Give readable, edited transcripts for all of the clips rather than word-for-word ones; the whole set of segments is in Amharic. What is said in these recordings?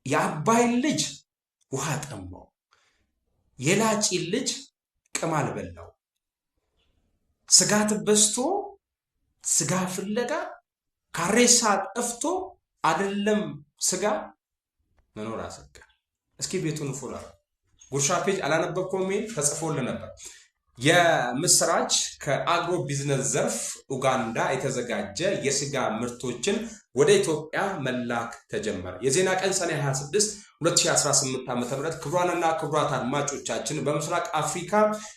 የአባይን ልጅ ውሃ ጠማው፣ የላጪን ልጅ ቅማል በላው። ስጋት በዝቶ ስጋ ፍለጋ ካሬሳ ጠፍቶ አይደለም ስጋ መኖር አሰጋ። እስኪ ቤቱን ፎላ ጉርሻ ፔጅ አላነበብኩም ሜል ተጽፎልን ነበር። የምስራች ከአግሮ ቢዝነስ ዘርፍ ኡጋንዳ የተዘጋጀ የስጋ ምርቶችን ወደ ኢትዮጵያ መላክ ተጀመረ። የዜና ቀን ሰኔ 26 2018 ዓ.ም ክቡራንና ክቡራት አድማጮቻችን በምስራቅ አፍሪካ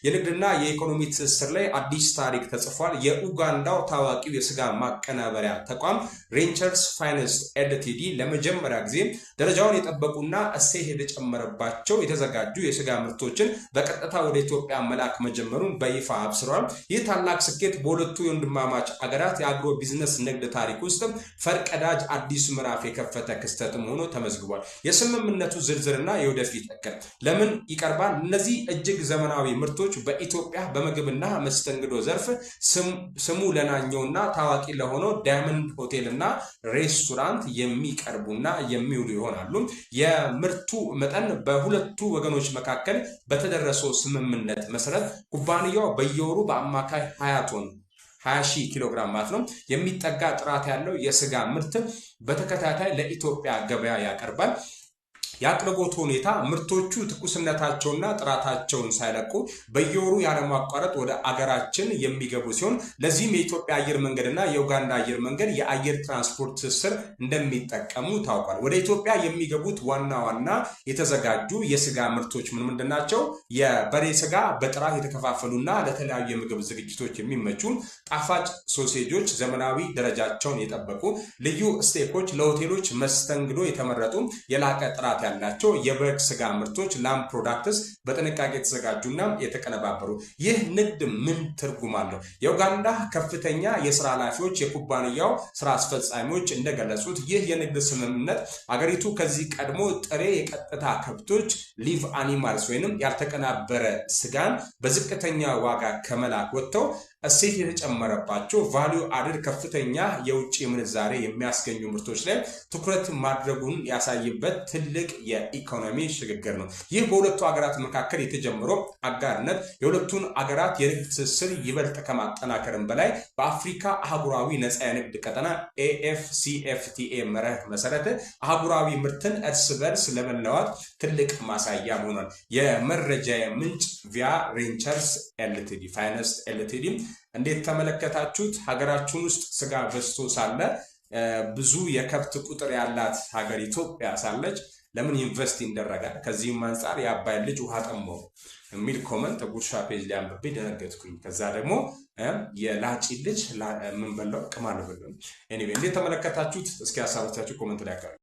የንግድና የኢኮኖሚ ትስስር ላይ አዲስ ታሪክ ተጽፏል። የኡጋንዳው ታዋቂው የስጋ ማቀናበሪያ ተቋም ሬንቸርስ ፋይናንስ ኤልቲዲ ለመጀመሪያ ጊዜ ደረጃውን የጠበቁና እሴት የተጨመረባቸው የተዘጋጁ የስጋ ምርቶችን በቀጥታ ወደ ኢትዮጵያ መላክ መጀመሩን በይፋ አብስሯል። ይህ ታላቅ ስኬት በሁለቱ የወንድማማች አገራት የአግሮ ቢዝነስ ንግድ ታሪክ ውስጥ ፈርቀዳጅ አዲስ ምዕራፍ የከፈተ ክስተት ሆኖ ተመዝግቧል። የስምምነቱ ዝርዝርና የወደፊት እቅድ ለምን ይቀርባል? እነዚህ እጅግ ዘመናዊ ምርቶች በኢትዮጵያ በምግብና መስተንግዶ ዘርፍ ስሙ ለናኘውና ታዋቂ ለሆነው ዳይመንድ ሆቴልና ሬስቶራንት የሚቀርቡና የሚውሉ ይሆናሉ። የምርቱ መጠን በሁለቱ ወገኖች መካከል በተደረሰው ስምምነት መሰረት ኩባንያው በየወሩ በአማካይ 20,000 ኪሎ ግራም ማለት ነው የሚጠጋ ጥራት ያለው የስጋ ምርት በተከታታይ ለኢትዮጵያ ገበያ ያቀርባል። የአቅርቦት ሁኔታ ምርቶቹ ትኩስነታቸውና ጥራታቸውን ሳይለቁ በየወሩ ያለማቋረጥ ወደ አገራችን የሚገቡ ሲሆን ለዚህም የኢትዮጵያ አየር መንገድና የኡጋንዳ አየር መንገድ የአየር ትራንስፖርት ትስስር እንደሚጠቀሙ ታውቋል። ወደ ኢትዮጵያ የሚገቡት ዋና ዋና የተዘጋጁ የስጋ ምርቶች ምንድን ናቸው? የበሬ ስጋ በጥራት የተከፋፈሉና ለተለያዩ የምግብ ዝግጅቶች የሚመቹ ጣፋጭ ሶሴጆች፣ ዘመናዊ ደረጃቸውን የጠበቁ ልዩ ስቴኮች፣ ለሆቴሎች መስተንግዶ የተመረጡ የላቀ ጥራት ያላቸው የበግ ስጋ ምርቶች ላም ፕሮዳክትስ በጥንቃቄ የተዘጋጁና የተቀነባበሩ። ይህ ንግድ ምን ትርጉም አለው? የኡጋንዳ ከፍተኛ የሥራ ኃላፊዎች የኩባንያው ስራ አስፈጻሚዎች እንደገለጹት ይህ የንግድ ስምምነት አገሪቱ ከዚህ ቀድሞ ጥሬ የቀጥታ ከብቶች ሊቭ አኒማልስ ወይንም ያልተቀናበረ ስጋን በዝቅተኛ ዋጋ ከመላክ ወጥተው እሴት የተጨመረባቸው ቫልዩ አድድ ከፍተኛ የውጭ ምንዛሬ የሚያስገኙ ምርቶች ላይ ትኩረት ማድረጉን ያሳየበት ትልቅ የኢኮኖሚ ሽግግር ነው። ይህ በሁለቱ ሀገራት መካከል የተጀመረው አጋርነት የሁለቱን ሀገራት የንግድ ትስስር ይበልጥ ከማጠናከርም በላይ በአፍሪካ አህጉራዊ ነፃ የንግድ ቀጠና AfCFTA መርህ መሰረት አህጉራዊ ምርትን እርስ በርስ ለመለዋወጥ ትልቅ ማሳያ ሆኗል። የመረጃ ምንጭ ቪያ ሬንቸርስ ኤልቲዲ ፋይናንስ ኤልቲዲ። እንዴት ተመለከታችሁት? ሀገራችን ውስጥ ስጋ በዝቶ ሳለ ብዙ የከብት ቁጥር ያላት ሀገር ኢትዮጵያ ሳለች ለምን ኢንቨስት ይደረጋል? ከዚህም አንፃር የአባይ ልጅ ውሃ ጠማው የሚል ኮመንት ጉርሻ ፔጅ ላይ አንብቤ ደነገጥኩኝ። ከዛ ደግሞ የላጪ ልጅ ምን በላው ቅማል በላው። ኤኒዌይ እንዴት ተመለከታችሁት? እስኪ ሀሳቦቻችሁ ኮመንት ላይ አካባቢ